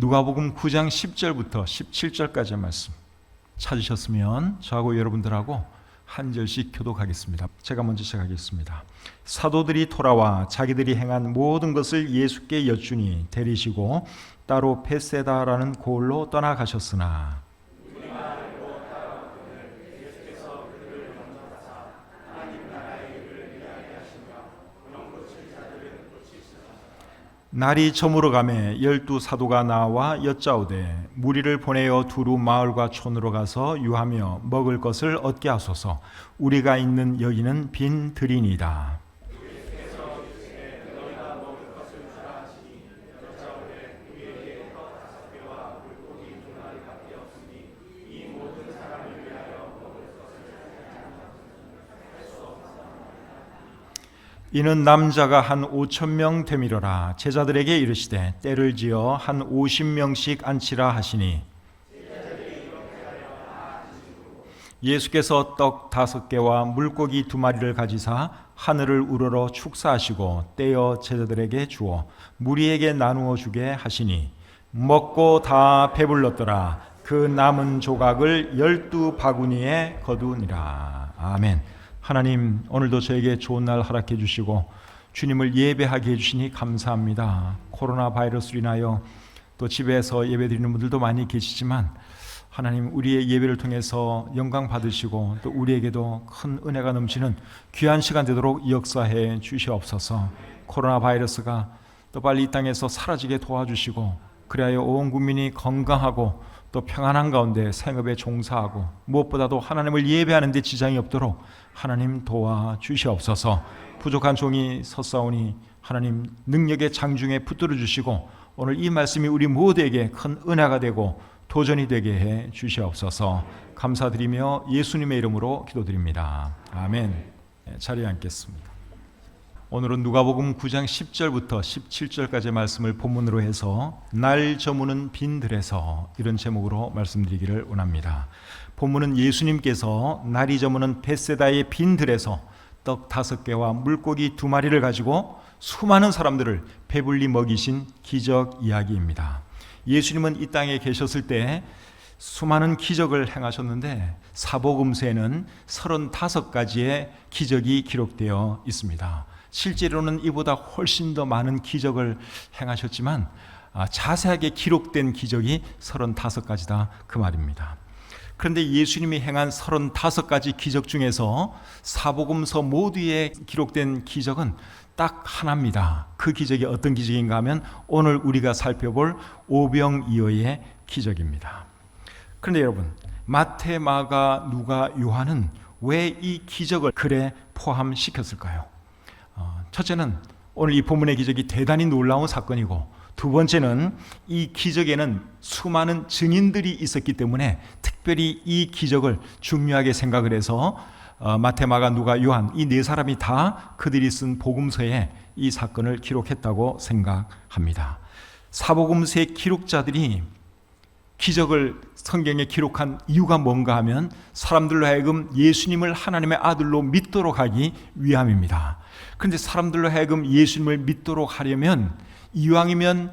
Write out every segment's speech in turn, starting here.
누가복음 9장 10절부터 17절까지의 말씀 찾으셨으면 저하고 여러분들하고 한 절씩 교독하겠습니다. 제가 먼저 시작하겠습니다. 사도들이 돌아와 자기들이 행한 모든 것을 예수께 여쭈니 데리시고 따로 벳세다라는 고을로 떠나가셨으나 날이 저물어 가매 12 사도가 나와 여짜오되 무리를 보내어 두루 마을과 촌으로 가서 유하며 먹을 것을 얻게 하소서. 우리가 있는 여기는 빈 들이니이다. 이는 남자가 한 5,000명 되밀어라. 제자들에게 이르시되 때를 지어 한 50명씩 앉히라 하시니 예수께서 떡 5개와 물고기 2마리를 가지사 하늘을 우러러 축사하시고 떼어 제자들에게 주어 무리에게 나누어 주게 하시니 먹고 다 배불렀더라. 그 남은 조각을 12바구니에 거두니라. 아멘. 하나님, 오늘도 저에게 좋은 날 허락해 주시고 주님을 예배하게 해주시니 감사합니다. 코로나 바이러스로 인하여 또 집에서 예배 드리는 분들도 많이 계시지만 하나님, 우리의 예배를 통해서 영광 받으시고 또 우리에게도 큰 은혜가 넘치는 귀한 시간 되도록 역사해 주시옵소서. 코로나 바이러스가 또 빨리 이 땅에서 사라지게 도와주시고 그리하여 온 국민이 건강하고 또 평안한 가운데 생업에 종사하고 무엇보다도 하나님을 예배하는 데 지장이 없도록 하나님 도와주시옵소서. 부족한 종이 섰사오니 하나님 능력의 장중에 붙들어 주시고 오늘 이 말씀이 우리 모두에게 큰 은혜가 되고 도전이 되게 해 주시옵소서. 감사드리며 예수님의 이름으로 기도드립니다. 아멘. 자리에 앉겠습니다. 오늘은 누가복음 9장 10절부터 17절까지의 말씀을 본문으로 해서 날 저무는 빈들에서 이런 제목으로 말씀드리기를 원합니다. 본문은 예수님께서 날이 저무는 벳세다의 빈들에서 떡 5개와 물고기 2마리를 가지고 수많은 사람들을 배불리 먹이신 기적 이야기입니다. 예수님은 이 땅에 계셨을 때 수많은 기적을 행하셨는데 사복음서에는 35가지의 기적이 기록되어 있습니다. 실제로는 이보다 훨씬 더 많은 기적을 행하셨지만 자세하게 기록된 기적이 35가지다 그 말입니다. 그런데 예수님이 행한 35가지 기적 중에서 사복음서 모두에 기록된 기적은 딱 하나입니다. 그 기적이 어떤 기적인가 하면 오늘 우리가 살펴볼 오병이어의 기적입니다. 그런데 여러분, 마태, 마가, 누가, 요한은 왜 이 기적을 글에 포함시켰을까요? 첫째는 오늘 이 본문의 기적이 대단히 놀라운 사건이고, 두 번째는 이 기적에는 수많은 증인들이 있었기 때문에 특별히 이 기적을 중요하게 생각을 해서 마태, 마가, 누가, 요한 이 4사람이 다 그들이 쓴 복음서에 이 사건을 기록했다고 생각합니다. 사복음서의 기록자들이 기적을 성경에 기록한 이유가 뭔가 하면 사람들로 하여금 예수님을 하나님의 아들로 믿도록 하기 위함입니다. 그런데 사람들로 하여금 예수님을 믿도록 하려면 이왕이면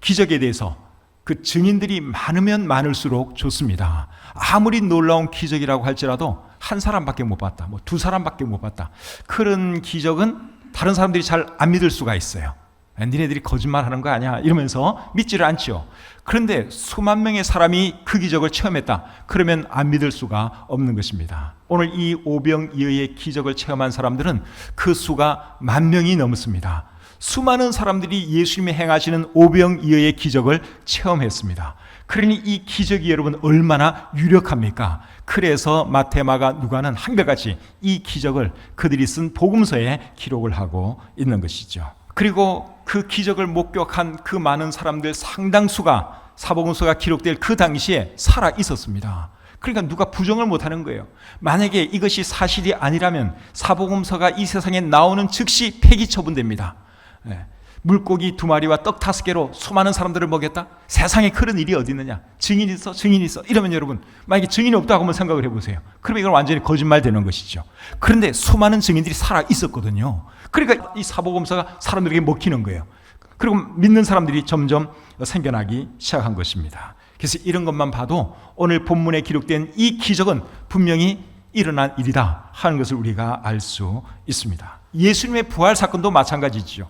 기적에 대해서 그 증인들이 많으면 많을수록 좋습니다. 아무리 놀라운 기적이라고 할지라도 한 사람밖에 못 봤다, 2사람밖에 못 봤다, 그런 기적은 다른 사람들이 잘 안 믿을 수가 있어요. 니네들이 거짓말하는 거 아니야 이러면서 믿지를 않지요. 그런데 수만 명의 사람이 그 기적을 체험했다, 그러면 안 믿을 수가 없는 것입니다. 오늘 이 오병이어의 기적을 체험한 사람들은 그 수가 10,000명이 넘습니다. 수많은 사람들이 예수님이 행하시는 오병이어의 기적을 체험했습니다. 그러니 이 기적이 여러분 얼마나 유력합니까? 그래서 마태, 마가, 누가는 한결같이 이 기적을 그들이 쓴 복음서에 기록을 하고 있는 것이죠. 그리고 그 기적을 목격한 그 많은 사람들 상당수가 사복음서가 기록될 그 당시에 살아 있었습니다. 그러니까 누가 부정을 못하는 거예요. 만약에 이것이 사실이 아니라면 사복음서가 이 세상에 나오는 즉시 폐기 처분됩니다. 물고기 2마리와 떡 5개로 수많은 사람들을 먹였다? 세상에 그런 일이 어디 있느냐? 증인이 있어? 증인이 있어? 이러면 여러분, 만약에 증인이 없다고 한번 생각을 해보세요. 그러면 이건 완전히 거짓말 되는 것이죠. 그런데 수많은 증인들이 살아 있었거든요. 그러니까 이 사복음서가 사람들에게 먹히는 거예요. 그리고 믿는 사람들이 점점 생겨나기 시작한 것입니다. 그래서 이런 것만 봐도 오늘 본문에 기록된 이 기적은 분명히 일어난 일이다 하는 것을 우리가 알 수 있습니다. 예수님의 부활 사건도 마찬가지죠.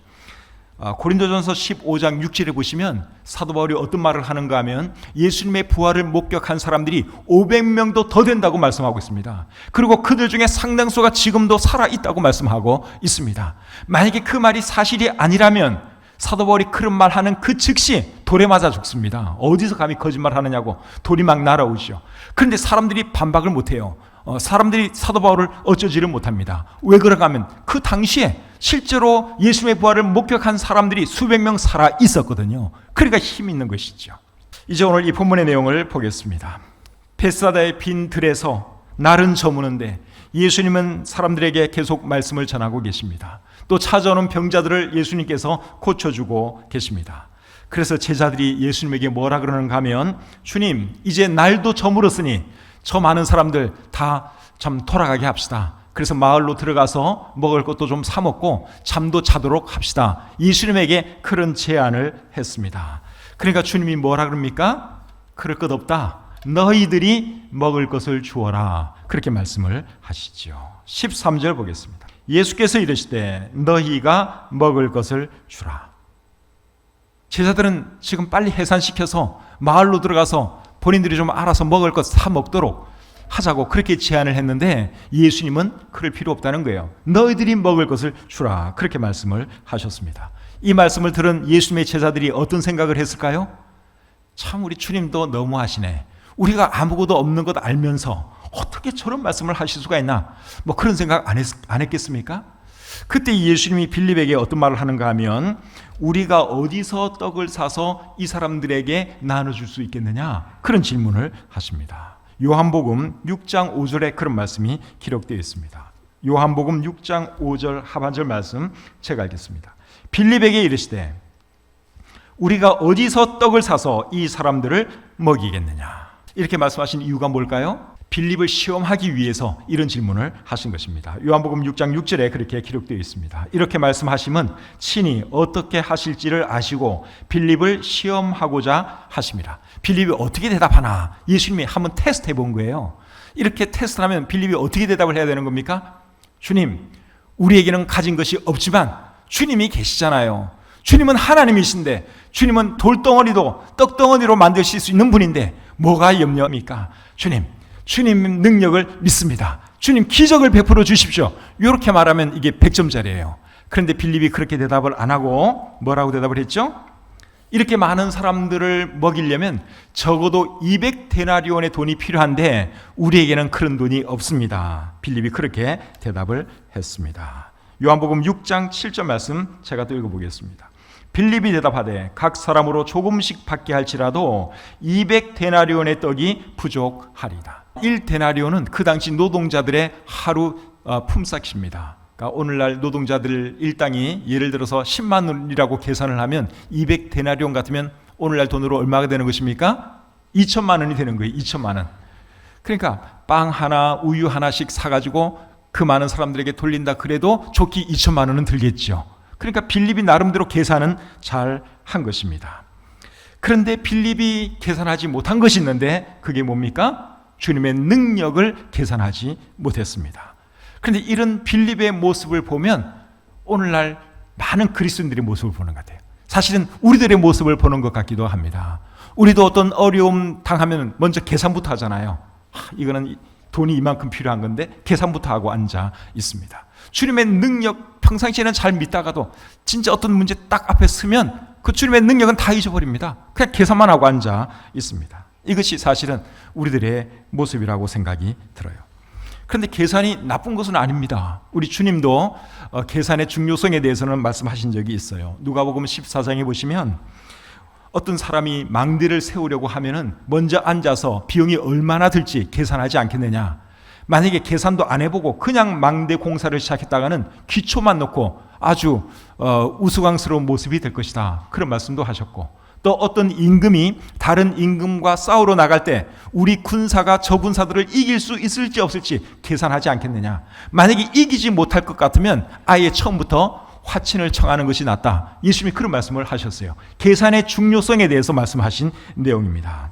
고린도전서 15장 6절에 보시면 사도 바울이 어떤 말을 하는가 하면 예수님의 부활을 목격한 사람들이 500명도 더 된다고 말씀하고 있습니다. 그리고 그들 중에 상당수가 지금도 살아있다고 말씀하고 있습니다. 만약에 그 말이 사실이 아니라면 사도 바울이 그런 말하는 그 즉시 돌에 맞아 죽습니다. 어디서 감히 거짓말 하느냐고 돌이 막 날아오죠. 그런데 사람들이 반박을 못해요. 사람들이 사도 바울을 어쩌지를 못합니다. 왜 그런가 하면 그 당시에 실제로 예수님의 부활을 목격한 사람들이 수백 명 살아 있었거든요. 그러니까 힘이 있는 것이죠. 이제 오늘 이 본문의 내용을 보겠습니다. 베스다의 빈 들에서 날은 저무는데 예수님은 사람들에게 계속 말씀을 전하고 계십니다. 또 찾아오는 병자들을 예수님께서 고쳐주고 계십니다. 그래서 제자들이 예수님에게 뭐라 그러는가 하면 주님, 이제 날도 저물었으니 저 많은 사람들 다 좀 돌아가게 합시다. 그래서 마을로 들어가서 먹을 것도 좀 사 먹고 잠도 자도록 합시다. 예수님에게 그런 제안을 했습니다. 그러니까 주님이 뭐라 그럽니까? 그럴 것 없다. 너희들이 먹을 것을 주어라. 그렇게 말씀을 하시죠. 13절 보겠습니다. 예수께서 이르시되 너희가 먹을 것을 주라. 제자들은 지금 빨리 해산시켜서 마을로 들어가서 본인들이 좀 알아서 먹을 것 사 먹도록 하자고 그렇게 제안을 했는데 예수님은 그럴 필요 없다는 거예요. 너희들이 먹을 것을 주라. 그렇게 말씀을 하셨습니다. 이 말씀을 들은 예수님의 제자들이 어떤 생각을 했을까요? 참 우리 주님도 너무하시네. 우리가 아무것도 없는 것 알면서 어떻게 저런 말씀을 하실 수가 있나? 뭐 그런 생각 안 했겠습니까? 그때 예수님이 빌립에게 어떤 말을 하는가 하면 우리가 어디서 떡을 사서 이 사람들에게 나눠줄 수 있겠느냐? 그런 질문을 하십니다. 요한복음 6장 5절에 그런 말씀이 기록되어 있습니다. 요한복음 6장 5절 하반절 말씀 제가 읽겠습니다. 빌립에게 이르시되 우리가 어디서 떡을 사서 이 사람들을 먹이겠느냐? 이렇게 말씀하신 이유가 뭘까요? 빌립을 시험하기 위해서 이런 질문을 하신 것입니다. 요한복음 6장 6절에 그렇게 기록되어 있습니다. 이렇게 말씀하시면 친히 어떻게 하실지를 아시고 빌립을 시험하고자 하십니다. 빌립이 어떻게 대답하나 예수님이 한번 테스트 해본 거예요. 이렇게 테스트하면 빌립이 어떻게 대답을 해야 되는 겁니까? 주님, 우리에게는 가진 것이 없지만 주님이 계시잖아요. 주님은 하나님이신데 주님은 돌덩어리도 떡덩어리로 만드실 수 있는 분인데 뭐가 염려입니까? 주님 능력을 믿습니다. 주님 기적을 베풀어 주십시오. 이렇게 말하면 이게 100점짜리예요. 그런데 빌립이 그렇게 대답을 안 하고 뭐라고 대답을 했죠? 이렇게 많은 사람들을 먹이려면 적어도 200데나리온의 돈이 필요한데 우리에게는 그런 돈이 없습니다. 빌립이 그렇게 대답을 했습니다. 요한복음 6장 7절 말씀 제가 또 읽어보겠습니다. 빌립이 대답하되 각 사람으로 조금씩 받게 할지라도 200데나리온의 떡이 부족하리다. 1데나리온은 그 당시 노동자들의 하루 품삯입니다. 그러니까 오늘날 노동자들 일당이 예를 들어서 10만 원이라고 계산을 하면 200데나리온 같으면 오늘날 돈으로 얼마가 되는 것입니까? 2천만 원이 되는 거예요. 2천만 원. 그러니까 빵 하나, 우유 하나씩 사가지고 그 많은 사람들에게 돌린다 그래도 좋기 2천만 원은 들겠죠. 그러니까 빌립이 나름대로 계산은 잘 한 것입니다. 그런데 빌립이 계산하지 못한 것이 있는데 그게 뭡니까? 주님의 능력을 계산하지 못했습니다. 그런데 이런 빌립의 모습을 보면 오늘날 많은 그리스도인들의 모습을 보는 것 같아요. 사실은 우리들의 모습을 보는 것 같기도 합니다. 우리도 어떤 어려움 당하면 먼저 계산부터 하잖아요. 이거는 돈이 이만큼 필요한 건데 계산부터 하고 앉아 있습니다. 주님의 능력 평상시에는 잘 믿다가도 진짜 어떤 문제 딱 앞에 서면 그 주님의 능력은 다 잊어버립니다. 그냥 계산만 하고 앉아 있습니다. 이것이 사실은 우리들의 모습이라고 생각이 들어요. 그런데 계산이 나쁜 것은 아닙니다. 우리 주님도 계산의 중요성에 대해서는 말씀하신 적이 있어요. 누가복음 14장에 보시면 어떤 사람이 망대를 세우려고 하면은 먼저 앉아서 비용이 얼마나 들지 계산하지 않겠느냐. 만약에 계산도 안 해보고 그냥 망대 공사를 시작했다가는 기초만 놓고 아주 우스꽝스러운 모습이 될 것이다. 그런 말씀도 하셨고, 또 어떤 임금이 다른 임금과 싸우러 나갈 때 우리 군사가 저 군사들을 이길 수 있을지 없을지 계산하지 않겠느냐. 만약에 이기지 못할 것 같으면 아예 처음부터 화친을 청하는 것이 낫다. 예수님이 그런 말씀을 하셨어요. 계산의 중요성에 대해서 말씀하신 내용입니다.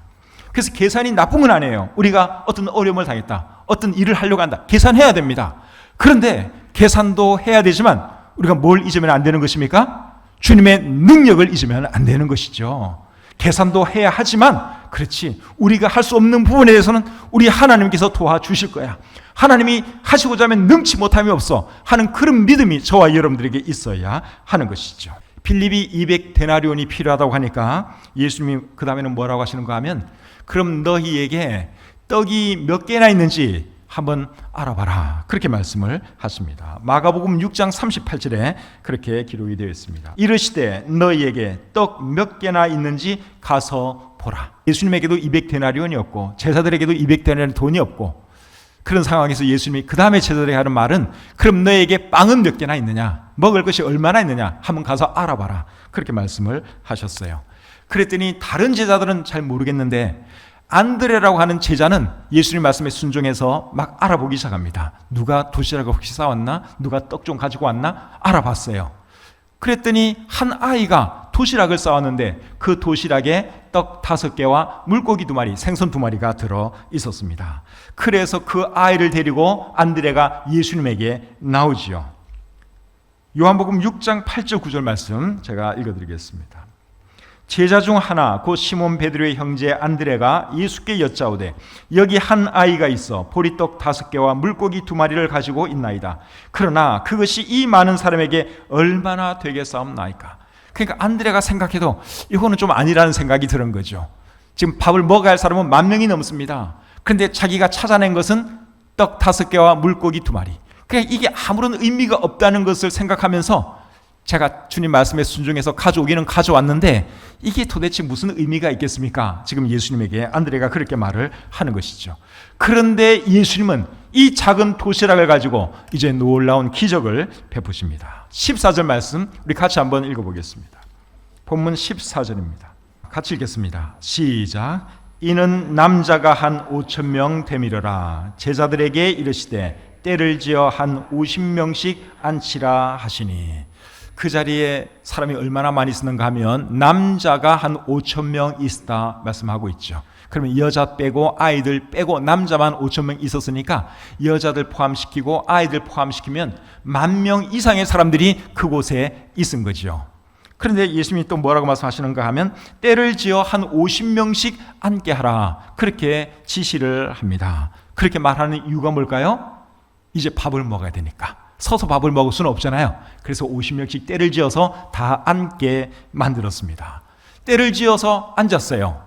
그래서 계산이 나쁜 건 아니에요. 우리가 어떤 어려움을 당했다, 어떤 일을 하려고 한다, 계산해야 됩니다. 그런데 계산도 해야 되지만 우리가 뭘 잊으면 안 되는 것입니까? 주님의 능력을 잊으면 안 되는 것이죠. 계산도 해야 하지만, 그렇지, 우리가 할 수 없는 부분에 대해서는 우리 하나님께서 도와주실 거야, 하나님이 하시고자 하면 능치 못함이 없어 하는 그런 믿음이 저와 여러분들에게 있어야 하는 것이죠. 빌립이 200데나리온이 필요하다고 하니까 예수님이 그 다음에는 뭐라고 하시는가 하면, 그럼 너희에게 떡이 몇 개나 있는지 한번 알아봐라, 그렇게 말씀을 하십니다. 마가복음 6장 38절에 그렇게 기록이 되어 있습니다. 이르시되 너희에게 떡 몇 개나 있는지 가서 보라. 예수님에게도 200데나리온이었고 제자들에게도 200데나리온 돈이 없고, 그런 상황에서 예수님이 그 다음에 제자들에게 하는 말은, 그럼 너에게 빵은 몇 개나 있느냐, 먹을 것이 얼마나 있느냐, 한번 가서 알아봐라, 그렇게 말씀을 하셨어요. 그랬더니 다른 제자들은 잘 모르겠는데 안드레라고 하는 제자는 예수님 말씀에 순종해서 막 알아보기 시작합니다. 누가 도시락을 혹시 싸왔나, 누가 떡 좀 가지고 왔나 알아봤어요. 그랬더니 한 아이가 도시락을 싸왔는데 그 도시락에 떡 5개와 물고기 2마리, 생선 2마리가 들어 있었습니다. 그래서 그 아이를 데리고 안드레가 예수님에게 나오지요. 요한복음 6장 8절 9절 말씀 제가 읽어드리겠습니다. 제자 중 하나 곧 시몬 베드로의 형제 안드레가 예수께 여짜오되 여기 한 아이가 있어 보리떡 5개와 물고기 2마리를 가지고 있나이다. 그러나 그것이 이 많은 사람에게 얼마나 되겠사옵나이까. 그러니까 안드레가 생각해도 이거는 좀 아니라는 생각이 드는 거죠. 지금 밥을 먹어야 할 사람은 10,000명이 넘습니다. 그런데 자기가 찾아낸 것은 떡 5개와 물고기 2마리. 그냥 이게 아무런 의미가 없다는 것을 생각하면서 제가 주님 말씀에 순종해서 가져오기는 가져왔는데 이게 도대체 무슨 의미가 있겠습니까? 지금 예수님에게 안드레가 그렇게 말을 하는 것이죠. 그런데 예수님은 이 작은 도시락을 가지고 이제 놀라운 기적을 베푸십니다. 14절 말씀 우리 같이 한번 읽어보겠습니다. 본문 14절입니다. 같이 읽겠습니다. 시작. 이는 남자가 한 5,000명 되밀어라. 제자들에게 이르시되 때를 지어 한 50명씩 앉히라 하시니. 그 자리에 사람이 얼마나 많이 있었는가 하면 남자가 한 5,000명 있었다 말씀하고 있죠. 그러면 여자 빼고 아이들 빼고 남자만 5,000명 있었으니까 여자들 포함시키고 아이들 포함시키면 10,000명 이상의 사람들이 그곳에 있은 거죠. 그런데 예수님이 또 뭐라고 말씀하시는가 하면 때를 지어 한 50명씩 앉게 하라, 그렇게 지시를 합니다. 그렇게 말하는 이유가 뭘까요? 이제 밥을 먹어야 되니까. 서서 밥을 먹을 수는 없잖아요. 그래서 50명씩 때를 지어서 다 앉게 만들었습니다. 때를 지어서 앉았어요.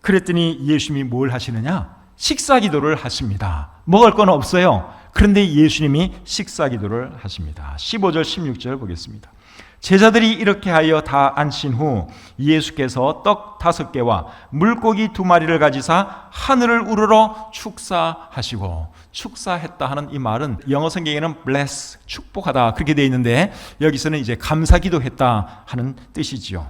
그랬더니 예수님이 뭘 하시느냐? 식사 기도를 하십니다. 먹을 건 없어요. 그런데 예수님이 식사 기도를 하십니다. 15절 16절 보겠습니다. 제자들이 이렇게 하여 다 앉힌 후 예수께서 떡 5개와 물고기 2마리를 가지사 하늘을 우러러 축사하시고, 축사했다 하는 이 말은 영어 성경에는 bless, 축복하다 그렇게 되어 있는데 여기서는 이제 감사기도했다 하는 뜻이지요.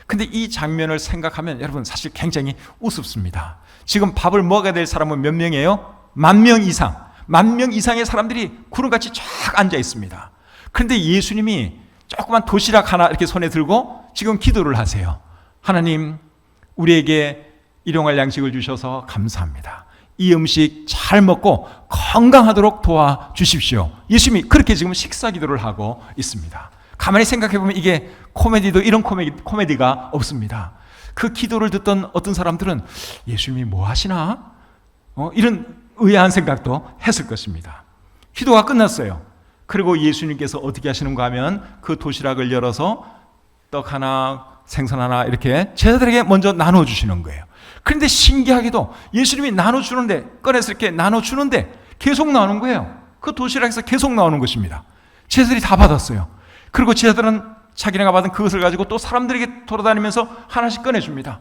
근데 이 장면을 생각하면 여러분 사실 굉장히 우습습니다. 지금 밥을 먹어야 될 사람은 몇 명이에요? 10,000명 이상, 10,000명 이상의 사람들이 구름같이 쫙 앉아 있습니다. 그런데 예수님이 조그만 도시락 하나 이렇게 손에 들고 지금 기도를 하세요. 하나님, 우리에게 일용할 양식을 주셔서 감사합니다. 이 음식 잘 먹고 건강하도록 도와주십시오. 예수님이 그렇게 지금 식사 기도를 하고 있습니다. 가만히 생각해보면 이게 코미디도 이런 코미디가 없습니다. 그 기도를 듣던 어떤 사람들은 예수님이 뭐 하시나? 이런 의아한 생각도 했을 것입니다. 기도가 끝났어요. 그리고 예수님께서 어떻게 하시는가 하면 그 도시락을 열어서 떡 하나, 생선 하나 이렇게 제자들에게 먼저 나눠주시는 거예요. 그런데 신기하게도 예수님이 나눠주는데, 꺼내서 이렇게 나눠주는데 계속 나오는 거예요. 그 도시락에서 계속 나오는 것입니다. 제자들이 다 받았어요. 그리고 제자들은 자기네가 받은 그것을 가지고 또 사람들에게 돌아다니면서 하나씩 꺼내줍니다.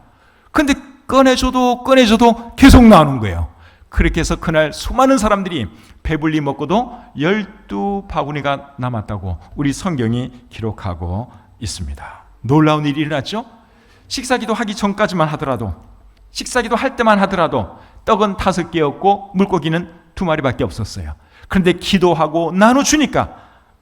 그런데 꺼내줘도 계속 나오는 거예요. 그렇게 해서 그날 수많은 사람들이 배불리 먹고도 12바구니가 남았다고 우리 성경이 기록하고 있습니다. 놀라운 일이 일어났죠? 식사기도 하기 전까지만 하더라도, 식사기도 할 때만 하더라도 떡은 5개였고 물고기는 2마리밖에 없었어요. 그런데 기도하고 나눠주니까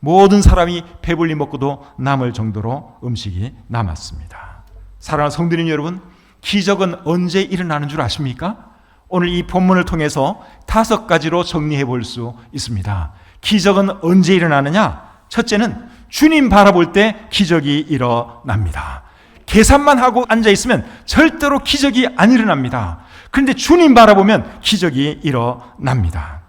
모든 사람이 배불리 먹고도 남을 정도로 음식이 남았습니다. 사랑하는 성도님 여러분, 기적은 언제 일어나는 줄 아십니까? 오늘 이 본문을 통해서 5가지로 정리해 볼 수 있습니다. 기적은 언제 일어나느냐? 첫째는 주님 바라볼 때 기적이 일어납니다. 계산만 하고 앉아있으면 절대로 기적이 안 일어납니다. 그런데 주님 바라보면 기적이 일어납니다.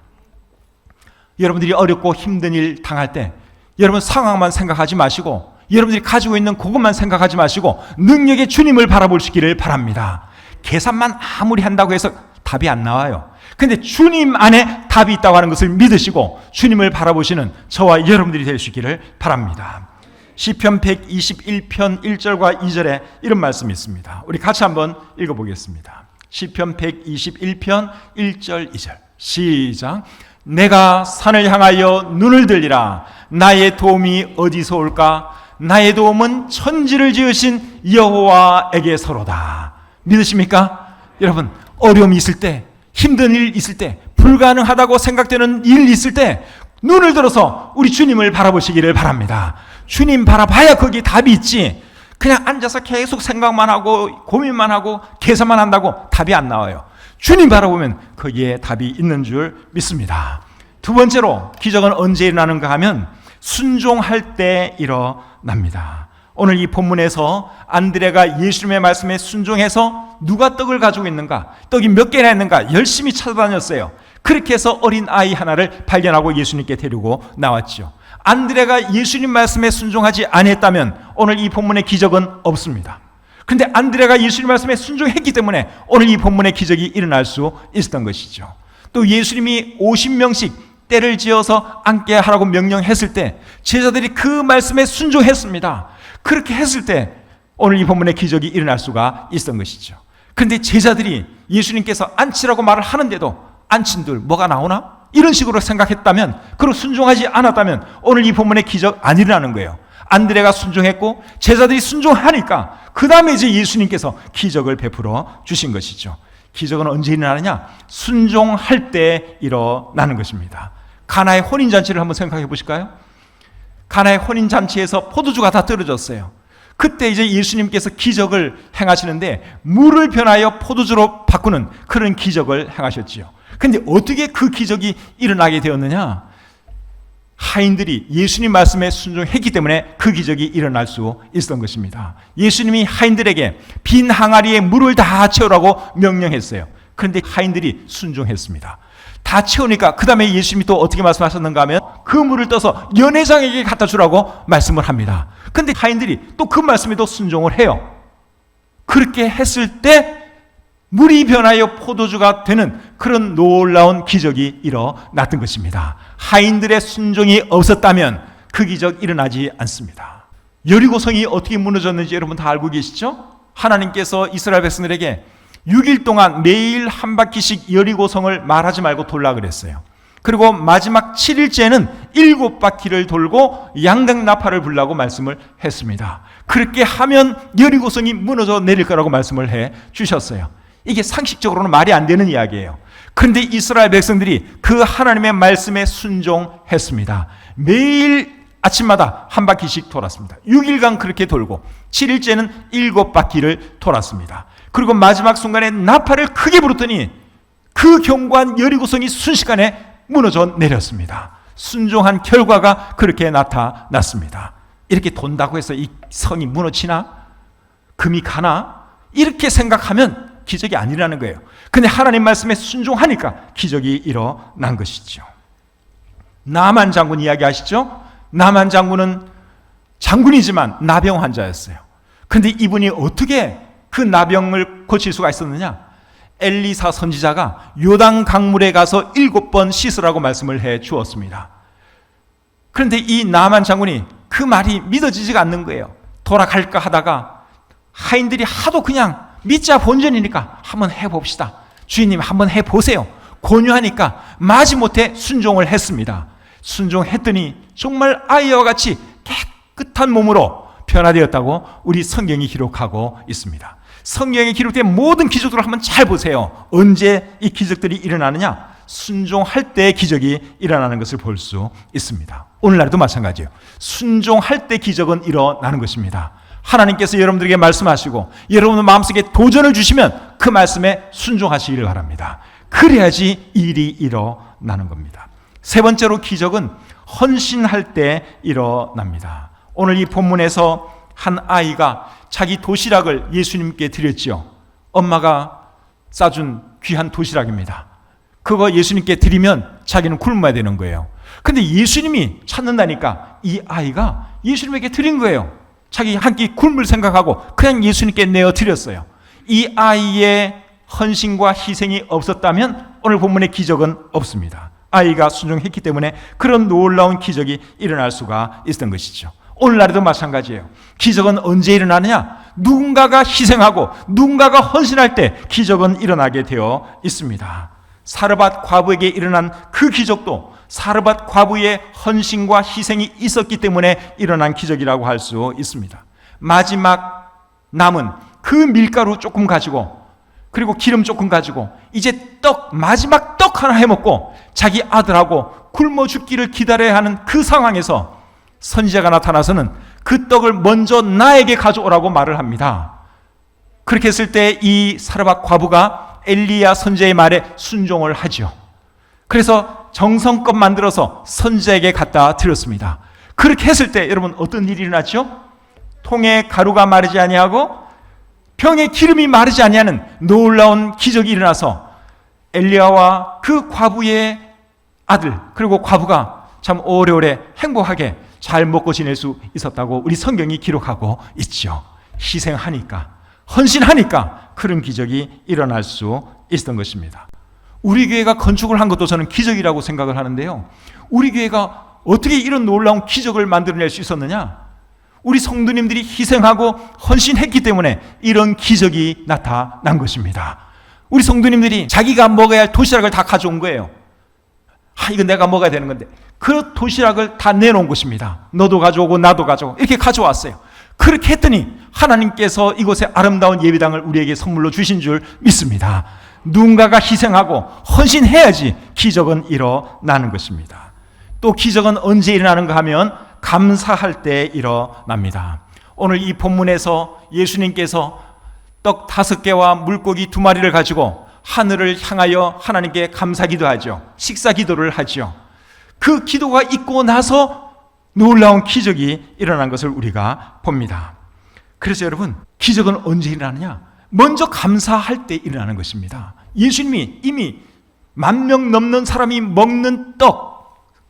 여러분들이 어렵고 힘든 일 당할 때 여러분 상황만 생각하지 마시고 여러분들이 가지고 있는 그것만 생각하지 마시고 능력의 주님을 바라보시기를 바랍니다. 계산만 아무리 한다고 해서 답이 안 나와요. 근데 주님 안에 답이 있다고 하는 것을 믿으시고 주님을 바라보시는 저와 여러분들이 되시기를 바랍니다. 시편 121편 1절과 2절에 이런 말씀이 있습니다. 우리 같이 한번 읽어보겠습니다. 시편 121편 1절 2절 시작. 내가 산을 향하여 눈을 들리라. 나의 도움이 어디서 올까? 나의 도움은 천지를 지으신 여호와에게서로다. 믿으십니까? 여러분, 어려움이 있을 때, 힘든 일 있을 때, 불가능하다고 생각되는 일 있을 때 눈을 들어서 우리 주님을 바라보시기를 바랍니다. 주님 바라봐야 거기에 답이 있지, 그냥 앉아서 계속 생각만 하고 고민만 하고 계산만 한다고 답이 안 나와요. 주님 바라보면 거기에 답이 있는 줄 믿습니다. 두 번째로 기적은 언제 일어나는가 하면 순종할 때 일어납니다. 오늘 이 본문에서 안드레가 예수님의 말씀에 순종해서 누가 떡을 가지고 있는가, 떡이 몇 개나 있는가 열심히 찾아다녔어요. 그렇게 해서 어린 아이 하나를 발견하고 예수님께 데리고 나왔죠. 안드레가 예수님 말씀에 순종하지 않았다면 오늘 이 본문의 기적은 없습니다. 그런데 안드레가 예수님 말씀에 순종했기 때문에 오늘 이 본문의 기적이 일어날 수 있었던 것이죠. 또 예수님이 50명씩 때를 지어서 앉게 하라고 명령했을 때 제자들이 그 말씀에 순종했습니다. 그렇게 했을 때 오늘 이 본문의 기적이 일어날 수가 있었던 것이죠. 그런데 제자들이 예수님께서 앉히라고 말을 하는데도 앉힌들 뭐가 나오나? 이런 식으로 생각했다면, 그리고 순종하지 않았다면 오늘 이 본문의 기적 안 일어나는 거예요. 안드레가 순종했고 제자들이 순종하니까 그 다음에 이제 예수님께서 기적을 베풀어 주신 것이죠. 기적은 언제 일어나느냐? 순종할 때 일어나는 것입니다. 가나의 혼인잔치를 한번 생각해 보실까요? 가나의 혼인잔치에서 포도주가 다 떨어졌어요. 그때 이제 예수님께서 기적을 행하시는데 물을 변하여 포도주로 바꾸는 그런 기적을 행하셨지요. 그런데 어떻게 그 기적이 일어나게 되었느냐? 하인들이 예수님 말씀에 순종했기 때문에 그 기적이 일어날 수 있었던 것입니다. 예수님이 하인들에게 빈 항아리에 물을 다 채우라고 명령했어요. 그런데 하인들이 순종했습니다. 다 채우니까 그 다음에 예수님이 또 어떻게 말씀하셨는가 하면 그 물을 떠서 연회장에게 갖다 주라고 말씀을 합니다. 그런데 하인들이 또 그 말씀에도 순종을 해요. 그렇게 했을 때 물이 변하여 포도주가 되는 그런 놀라운 기적이 일어났던 것입니다. 하인들의 순종이 없었다면 그 기적 일어나지 않습니다. 여리고성이 어떻게 무너졌는지 여러분 다 알고 계시죠? 하나님께서 이스라엘 백성들에게 6일 동안 매일 한 바퀴씩 여리고성을 말하지 말고 돌라 그랬어요. 그리고 마지막 7일째는 7바퀴를 돌고 양등나팔을 불라고 말씀을 했습니다. 그렇게 하면 여리고성이 무너져 내릴 거라고 말씀을 해 주셨어요. 이게 상식적으로는 말이 안 되는 이야기예요. 그런데 이스라엘 백성들이 그 하나님의 말씀에 순종했습니다. 매일 아침마다 한 바퀴씩 돌았습니다. 6일간 그렇게 돌고 7일째는 7바퀴를 돌았습니다. 그리고 마지막 순간에 나팔을 크게 부르더니 그 견고한 여리고성이 순식간에 무너져 내렸습니다. 순종한 결과가 그렇게 나타났습니다. 이렇게 돈다고 해서 이 성이 무너지나? 금이 가나? 이렇게 생각하면 기적이 아니라는 거예요. 근데 하나님 말씀에 순종하니까 기적이 일어난 것이죠. 나만 장군 이야기 아시죠? 나만 장군은 장군이지만 나병 환자였어요. 근데 이분이 어떻게 그 나병을 고칠 수가 있었느냐? 엘리사 선지자가 요단 강물에 가서 7번 씻으라고 말씀을 해 주었습니다. 그런데 이 나만 장군이 그 말이 믿어지지가 않는 거예요. 돌아갈까 하다가 하인들이 하도 그냥 믿자 본전이니까 한번 해봅시다. 주인님 한번 해보세요. 권유하니까 마지못해 순종을 했습니다. 순종했더니 정말 아이와 같이 깨끗한 몸으로 변화되었다고 우리 성경이 기록하고 있습니다. 성경에 기록된 모든 기적들을 한번 잘 보세요. 언제 이 기적들이 일어나느냐? 순종할 때 기적이 일어나는 것을 볼 수 있습니다. 오늘날도 마찬가지예요. 순종할 때 기적은 일어나는 것입니다. 하나님께서 여러분들에게 말씀하시고 여러분의 마음속에 도전을 주시면 그 말씀에 순종하시기를 바랍니다. 그래야지 일이 일어나는 겁니다. 세 번째로 기적은 헌신할 때 일어납니다. 오늘 이 본문에서 한 아이가 자기 도시락을 예수님께 드렸지요. 엄마가 싸준 귀한 도시락입니다. 그거 예수님께 드리면 자기는 굶어야 되는 거예요. 근데 예수님이 찾는다니까 이 아이가 예수님에게 드린 거예요. 자기 한 끼 굶을 생각하고 그냥 예수님께 내어 드렸어요. 이 아이의 헌신과 희생이 없었다면 오늘 본문의 기적은 없습니다. 아이가 순종했기 때문에 그런 놀라운 기적이 일어날 수가 있었던 것이죠. 오늘날에도 마찬가지예요. 기적은 언제 일어나느냐? 누군가가 희생하고 누군가가 헌신할 때 기적은 일어나게 되어 있습니다. 사르밧 과부에게 일어난 그 기적도 사르밧 과부의 헌신과 희생이 있었기 때문에 일어난 기적이라고 할 수 있습니다. 마지막 남은 그 밀가루 조금 가지고 그리고 기름 조금 가지고 이제 마지막 떡 하나 해먹고 자기 아들하고 굶어 죽기를 기다려야 하는 그 상황에서 선지자가 나타나서는 그 떡을 먼저 나에게 가져오라고 말을 합니다. 그렇게 했을 때 이 사르밧 과부가 엘리야 선지자의 말에 순종을 하죠. 그래서 정성껏 만들어서 선지자에게 갖다 드렸습니다. 그렇게 했을 때 여러분 어떤 일이 일어났죠? 통에 가루가 마르지 아니하고 병에 기름이 마르지 아니하는 놀라운 기적이 일어나서 엘리야와 그 과부의 아들 그리고 과부가 참 오래오래 행복하게 잘 먹고 지낼 수 있었다고 우리 성경이 기록하고 있죠. 희생하니까 헌신하니까 그런 기적이 일어날 수 있었던 것입니다. 우리 교회가 건축을 한 것도 저는 기적이라고 생각을 하는데요. 우리 교회가 어떻게 이런 놀라운 기적을 만들어낼 수 있었느냐? 우리 성도님들이 희생하고 헌신했기 때문에 이런 기적이 나타난 것입니다. 우리 성도님들이 자기가 먹어야 할 도시락을 다 가져온 거예요. 이건 내가 먹어야 되는 건데 그 도시락을 다 내놓은 것입니다. 너도 가져오고 나도 가져오고 이렇게 가져왔어요. 그렇게 했더니 하나님께서 이곳에 아름다운 예배당을 우리에게 선물로 주신 줄 믿습니다. 누군가가 희생하고 헌신해야지 기적은 일어나는 것입니다. 또 기적은 언제 일어나는가 하면 감사할 때 일어납니다. 오늘 이 본문에서 예수님께서 떡 5개와 물고기 2마리를 가지고 하늘을 향하여 하나님께 감사기도하죠. 식사기도를 하죠. 그 기도가 있고 나서 놀라운 기적이 일어난 것을 우리가 봅니다. 그래서 여러분 기적은 언제 일어나느냐? 먼저 감사할 때 일어나는 것입니다. 예수님이 이미 10,000명 넘는 사람이 먹는 떡,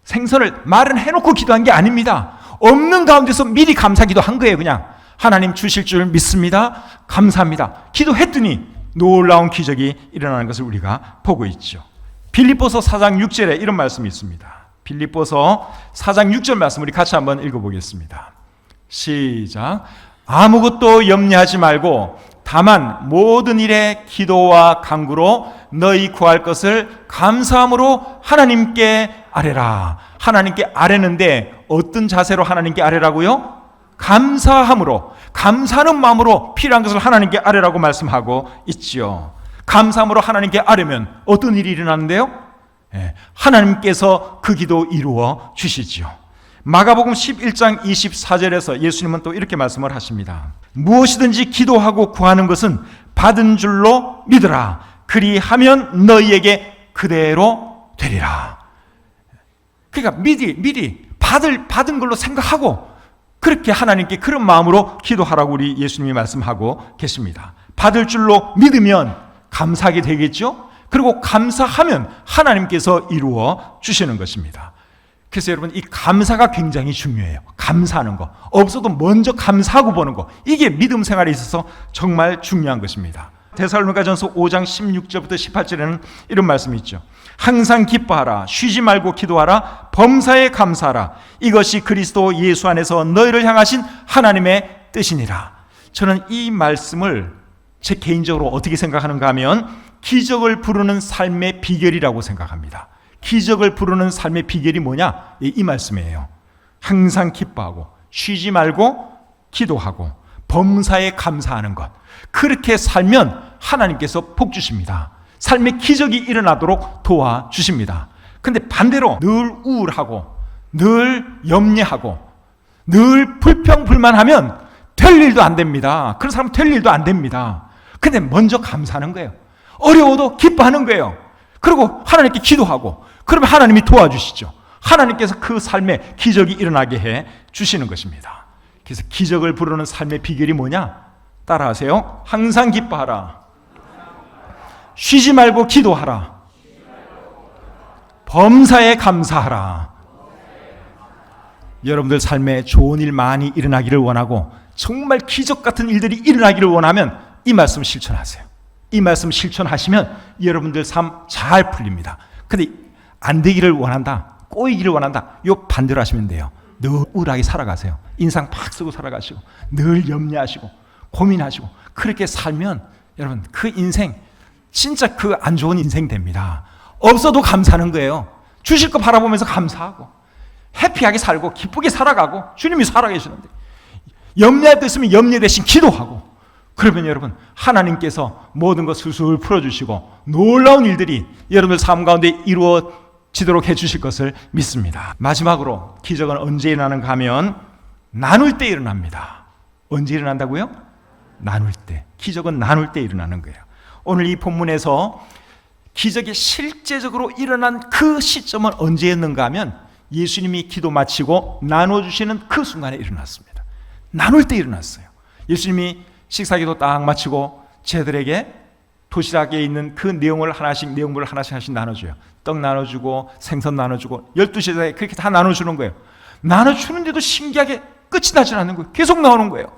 생선을 마련해놓고 기도한 게 아닙니다. 없는 가운데서 미리 감사기도 한 거예요. 그냥 하나님 주실 줄 믿습니다. 감사합니다. 기도했더니 놀라운 기적이 일어나는 것을 우리가 보고 있죠. 빌립보서 4장 6절에 이런 말씀이 있습니다. 빌립보서 4장 6절 말씀 우리 같이 한번 읽어보겠습니다. 시작. 아무것도 염려하지 말고 다만 모든 일에 기도와 간구로 너희 구할 것을 감사함으로 하나님께 아뢰라. 하나님께 아뢰는데 어떤 자세로 하나님께 아뢰라고요? 감사함으로, 감사하는 마음으로 필요한 것을 하나님께 아뢰라고 말씀하고 있지요. 감사함으로 하나님께 아뢰면 어떤 일이 일어나는데요? 하나님께서 그 기도 이루어 주시지요. 마가복음 11장 24절에서 예수님은 또 이렇게 말씀을 하십니다. 무엇이든지 기도하고 구하는 것은 받은 줄로 믿으라. 그리하면 너희에게 그대로 되리라. 그러니까 미리 받은 걸로 생각하고 그렇게 하나님께 그런 마음으로 기도하라고 우리 예수님이 말씀하고 계십니다. 받을 줄로 믿으면 감사하게 되겠죠? 그리고 감사하면 하나님께서 이루어 주시는 것입니다. 그래서 여러분 이 감사가 굉장히 중요해요. 감사하는 거. 없어도 먼저 감사하고 보는 거. 이게 믿음 생활에 있어서 정말 중요한 것입니다. 데살로니가전서 5장 16절부터 18절에는 이런 말씀이 있죠. 항상 기뻐하라. 쉬지 말고 기도하라. 범사에 감사하라. 이것이 그리스도 예수 안에서 너희를 향하신 하나님의 뜻이니라. 저는 이 말씀을 제 개인적으로 어떻게 생각하는가 하면 기적을 부르는 삶의 비결이라고 생각합니다. 기적을 부르는 삶의 비결이 뭐냐? 이 말씀이에요. 항상 기뻐하고 쉬지 말고 기도하고 범사에 감사하는 것. 그렇게 살면 하나님께서 복 주십니다. 삶의 기적이 일어나도록 도와주십니다. 근데 반대로 늘 우울하고 늘 염려하고 늘 불평불만하면 될 일도 안 됩니다. 그런 사람은 될 일도 안 됩니다. 근데 먼저 감사하는 거예요. 어려워도 기뻐하는 거예요. 그리고 하나님께 기도하고 그러면 하나님이 도와주시죠. 하나님께서 그 삶에 기적이 일어나게 해 주시는 것입니다. 그래서 기적을 부르는 삶의 비결이 뭐냐? 따라하세요. 항상 기뻐하라. 쉬지 말고 기도하라. 범사에 감사하라. 여러분들 삶에 좋은 일 많이 일어나기를 원하고 정말 기적 같은 일들이 일어나기를 원하면 이 말씀 실천하세요. 이 말씀 실천하시면 여러분들 삶 잘 풀립니다. 근데 안 되기를 원한다, 꼬이기를 원한다, 요 반대로 하시면 돼요. 늘 우울하게 살아가세요. 인상 팍 쓰고 살아가시고 늘 염려하시고 고민하시고 그렇게 살면 여러분 그 인생 진짜 그 안 좋은 인생 됩니다. 없어도 감사하는 거예요. 주실 거 바라보면서 감사하고 해피하게 살고 기쁘게 살아가고 주님이 살아계시는데 염려할 거 있으면 염려 대신 기도하고 그러면 여러분 하나님께서 모든 것 술술 풀어주시고 놀라운 일들이 여러분들 삶 가운데 이루어지도록 해주실 것을 믿습니다. 마지막으로 기적은 언제 일어나는가 하면 나눌 때 일어납니다. 언제 일어난다고요? 나눌 때. 기적은 나눌 때 일어나는 거예요. 오늘 이 본문에서 기적이 실제적으로 일어난 그 시점은 언제였는가 하면 예수님이 기도 마치고 나눠주시는 그 순간에 일어났습니다. 나눌 때 일어났어요. 예수님이 식사기도 딱 마치고 제들에게 도시락에 있는 그 내용물을 하나씩 나눠줘요. 떡 나눠주고 생선 나눠주고 12제자에 그렇게 다 나눠주는 거예요. 나눠주는데도 신기하게 끝이 나지 않는 거예요. 계속 나오는 거예요.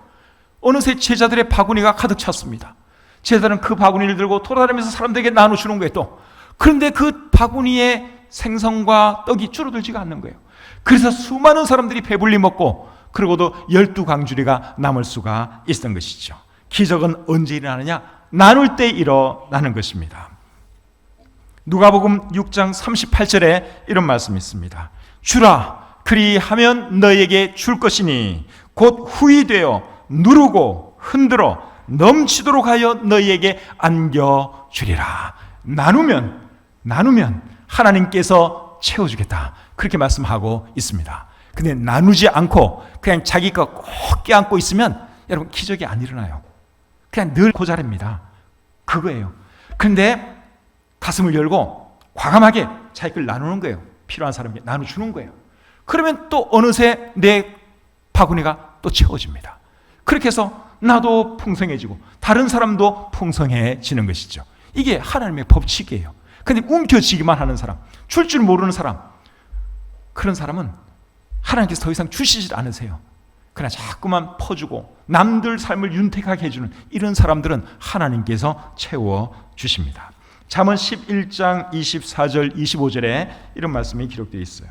어느새 제자들의 바구니가 가득 찼습니다. 제자들은 그 바구니를 들고 돌아다니면서 사람들에게 나눠주는 거예요. 또 그런데 그 바구니에 생선과 떡이 줄어들지가 않는 거예요. 그래서 수많은 사람들이 배불리 먹고 그러고도 12광주리가 남을 수가 있었던 것이죠. 기적은 언제 일어나느냐? 나눌 때 일어나는 것입니다. 누가복음 6장 38절에 이런 말씀이 있습니다. 주라 그리하면 너에게 줄 것이니 곧 후히 되어 누르고 흔들어 넘치도록 하여 너희에게 안겨주리라. 나누면 하나님께서 채워주겠다. 그렇게 말씀하고 있습니다. 근데 나누지 않고 그냥 자기 거 꼭 껴안고 있으면 여러분 기적이 안 일어나요. 그냥 늘 고자랍니다. 그거예요. 그런데 가슴을 열고 과감하게 자기 걸 나누는 거예요. 필요한 사람에게 나눠주는 거예요. 그러면 또 어느새 내 바구니가 또 채워집니다. 그렇게 해서 나도 풍성해지고 다른 사람도 풍성해지는 것이죠. 이게 하나님의 법칙이에요. 근데 움켜쥐기만 하는 사람, 줄 줄 모르는 사람, 그런 사람은 하나님께서 더 이상 주시질 않으세요. 그러나 자꾸만 퍼주고 남들 삶을 윤택하게 해주는 이런 사람들은 하나님께서 채워주십니다. 잠언 11장 24절 25절에 이런 말씀이 기록되어 있어요.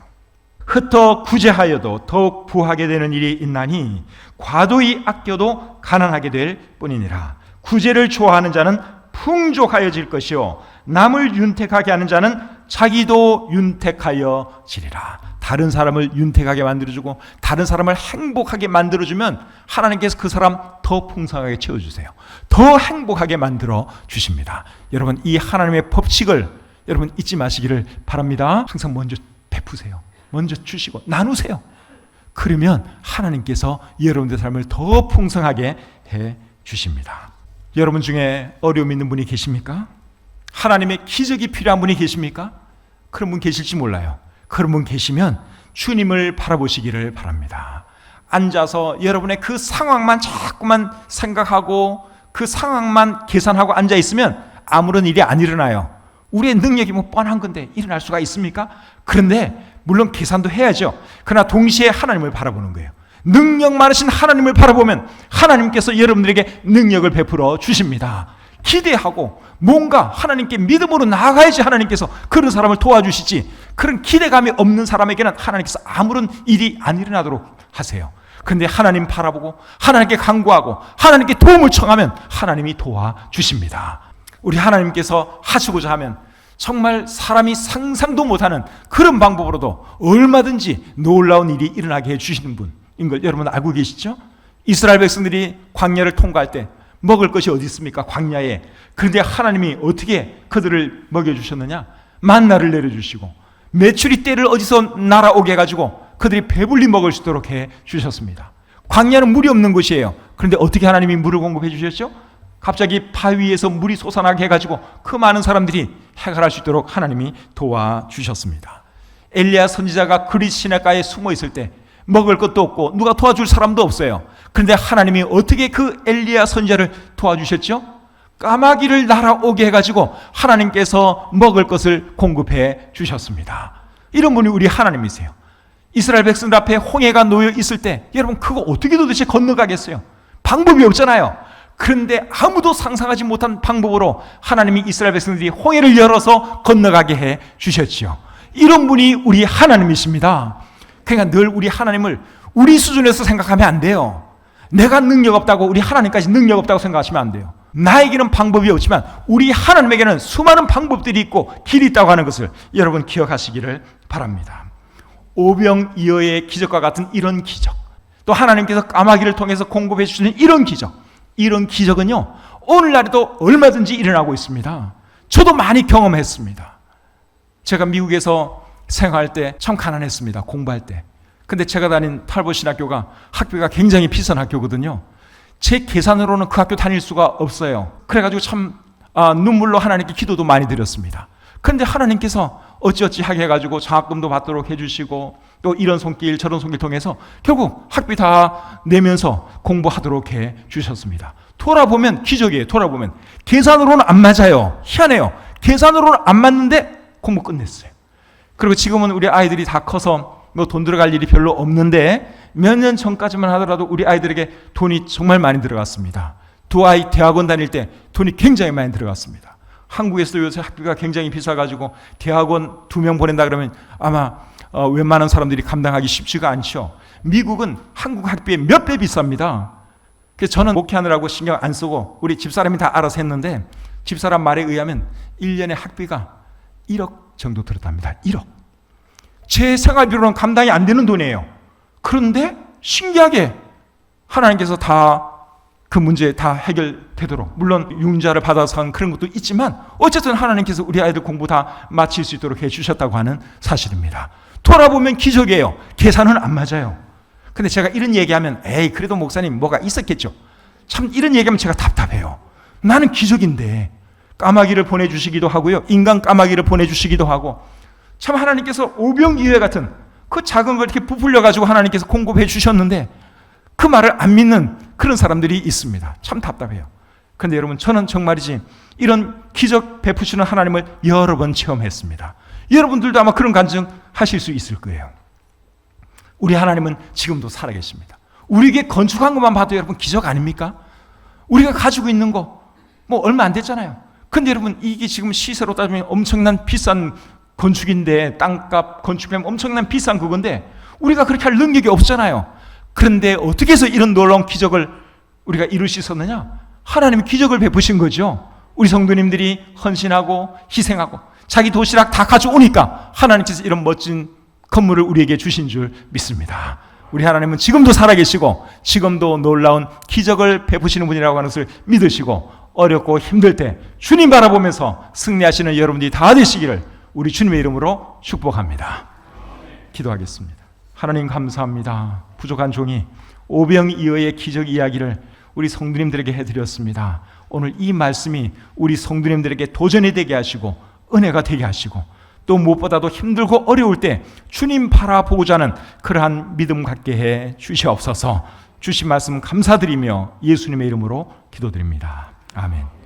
흩어 구제하여도 더욱 부하게 되는 일이 있나니 과도히 아껴도 가난하게 될 뿐이니라. 구제를 좋아하는 자는 풍족하여질 것이요 남을 윤택하게 하는 자는 자기도 윤택하여지리라. 다른 사람을 윤택하게 만들어주고 다른 사람을 행복하게 만들어주면 하나님께서 그 사람 더 풍성하게 채워주세요. 더 행복하게 만들어 주십니다. 여러분 이 하나님의 법칙을 여러분 잊지 마시기를 바랍니다. 항상 먼저 베푸세요. 먼저 주시고 나누세요. 그러면 하나님께서 여러분의 삶을 더 풍성하게 해 주십니다. 여러분 중에 어려움 있는 분이 계십니까? 하나님의 기적이 필요한 분이 계십니까? 그런 분 계실지 몰라요. 그런 분 계시면 주님을 바라보시기를 바랍니다. 앉아서 여러분의 그 상황만 자꾸만 생각하고 그 상황만 계산하고 앉아 있으면 아무런 일이 안 일어나요. 우리의 능력이 뭐 뻔한 건데 일어날 수가 있습니까? 그런데 물론 계산도 해야죠. 그러나 동시에 하나님을 바라보는 거예요. 능력 많으신 하나님을 바라보면 하나님께서 여러분들에게 능력을 베풀어 주십니다. 기대하고 뭔가 하나님께 믿음으로 나아가야지 하나님께서 그런 사람을 도와주시지, 그런 기대감이 없는 사람에게는 하나님께서 아무런 일이 안 일어나도록 하세요. 그런데 하나님 바라보고 하나님께 간구하고 하나님께 도움을 청하면 하나님이 도와주십니다. 우리 하나님께서 하시고자 하면 정말 사람이 상상도 못하는 그런 방법으로도 얼마든지 놀라운 일이 일어나게 해주시는 분인 걸 여러분 알고 계시죠? 이스라엘 백성들이 광야를 통과할 때 먹을 것이 어디 있습니까? 광야에. 그런데 하나님이 어떻게 그들을 먹여주셨느냐? 만나를 내려주시고 메추리 떼를 어디서 날아오게 해가지고 그들이 배불리 먹을 수 있도록 해주셨습니다. 광야는 물이 없는 곳이에요. 그런데 어떻게 하나님이 물을 공급해 주셨죠? 갑자기 바위에서 물이 솟아나게 해가지고 그 많은 사람들이 해결할 수 있도록 하나님이 도와주셨습니다. 엘리야 선지자가 그릿 시냇가에 숨어 있을 때 먹을 것도 없고 누가 도와줄 사람도 없어요. 그런데 하나님이 어떻게 그 엘리야 선지자를 도와주셨죠? 까마귀를 날아오게 해가지고 하나님께서 먹을 것을 공급해 주셨습니다. 이런 분이 우리 하나님이세요. 이스라엘 백성들 앞에 홍해가 놓여 있을 때 여러분 그거 어떻게 도대체 건너가겠어요? 방법이 없잖아요. 그런데 아무도 상상하지 못한 방법으로 하나님이 이스라엘 백성들이 홍해를 열어서 건너가게 해 주셨지요. 이런 분이 우리 하나님이십니다. 그러니까 늘 우리 하나님을 우리 수준에서 생각하면 안 돼요. 내가 능력 없다고 우리 하나님까지 능력 없다고 생각하시면 안 돼요. 나에게는 방법이 없지만 우리 하나님에게는 수많은 방법들이 있고 길이 있다고 하는 것을 여러분 기억하시기를 바랍니다. 오병이어의 기적과 같은 이런 기적, 또 하나님께서 까마귀를 통해서 공급해 주시는 이런 기적, 이런 기적은요 오늘날에도 얼마든지 일어나고 있습니다. 저도 많이 경험했습니다. 제가 미국에서 생활할 때 참 가난했습니다. 공부할 때. 근데 제가 다닌 탈보신학교가 학비가 굉장히 비싼 학교거든요. 제 계산으로는 그 학교 다닐 수가 없어요. 그래가지고 참 눈물로 하나님께 기도도 많이 드렸습니다. 그런데 하나님께서 어찌어찌 하게 해가지고 장학금도 받도록 해주시고 또 이런 손길 저런 손길 통해서 결국 학비 다 내면서 공부하도록 해주셨습니다. 돌아보면 기적이에요. 돌아보면 계산으로는 안 맞아요. 희한해요. 계산으로는 안 맞는데 공부 끝냈어요. 그리고 지금은 우리 아이들이 다 커서 뭐 돈 들어갈 일이 별로 없는데 몇 년 전까지만 하더라도 우리 아이들에게 돈이 정말 많이 들어갔습니다. 두 아이 대학원 다닐 때 돈이 굉장히 많이 들어갔습니다. 한국에서도 요새 학비가 굉장히 비싸가지고 대학원 2명 보낸다 그러면 아마 웬만한 사람들이 감당하기 쉽지가 않죠. 미국은 한국 학비의 몇 배 비쌉니다. 그래서 저는 목회하느라고 신경 안 쓰고 우리 집사람이 다 알아서 했는데 집사람 말에 의하면 1년에 학비가 1억 정도 들었답니다. 1억. 제 생활비로는 감당이 안 되는 돈이에요. 그런데 신기하게 하나님께서 다 그 문제 다 해결되도록, 물론 융자를 받아서 한 그런 것도 있지만 어쨌든 하나님께서 우리 아이들 공부 다 마칠 수 있도록 해주셨다고 하는 사실입니다. 돌아보면 기적이에요. 계산은 안 맞아요. 근데 제가 이런 얘기하면 에이 그래도 목사님 뭐가 있었겠죠. 참 이런 얘기하면 제가 답답해요. 나는 기적인데 까마귀를 보내주시기도 하고요. 인간 까마귀를 보내주시기도 하고 참 하나님께서 오병이어 같은 그 작은 걸 이렇게 부풀려가지고 하나님께서 공급해 주셨는데 그 말을 안 믿는 그런 사람들이 있습니다. 참 답답해요. 그런데 여러분 저는 정말이지 이런 기적 베푸시는 하나님을 여러 번 체험했습니다. 여러분들도 아마 그런 간증하실 수 있을 거예요. 우리 하나님은 지금도 살아계십니다. 우리에게 건축한 것만 봐도 여러분 기적 아닙니까? 우리가 가지고 있는 거 뭐 얼마 안 됐잖아요. 근데 여러분 이게 지금 시세로 따지면 엄청난 비싼 건축인데 땅값 건축비하면 엄청난 비싼 그건데 우리가 그렇게 할 능력이 없잖아요. 그런데 어떻게 해서 이런 놀라운 기적을 우리가 이룰 수 있었느냐? 하나님이 기적을 베푸신 거죠. 우리 성도님들이 헌신하고 희생하고 자기 도시락 다 가져오니까 하나님께서 이런 멋진 건물을 우리에게 주신 줄 믿습니다. 우리 하나님은 지금도 살아계시고 지금도 놀라운 기적을 베푸시는 분이라고 하는 것을 믿으시고 어렵고 힘들 때 주님 바라보면서 승리하시는 여러분들이 다 되시기를 우리 주님의 이름으로 축복합니다. 기도하겠습니다. 하나님 감사합니다. 부족한 종이 오병이어의 기적 이야기를 우리 성도님들에게 해드렸습니다. 오늘 이 말씀이 우리 성도님들에게 도전이 되게 하시고 은혜가 되게 하시고 또 무엇보다도 힘들고 어려울 때 주님 바라보고자 하는 그러한 믿음 갖게 해 주시옵소서. 주신 말씀 감사드리며 예수님의 이름으로 기도드립니다. 아멘.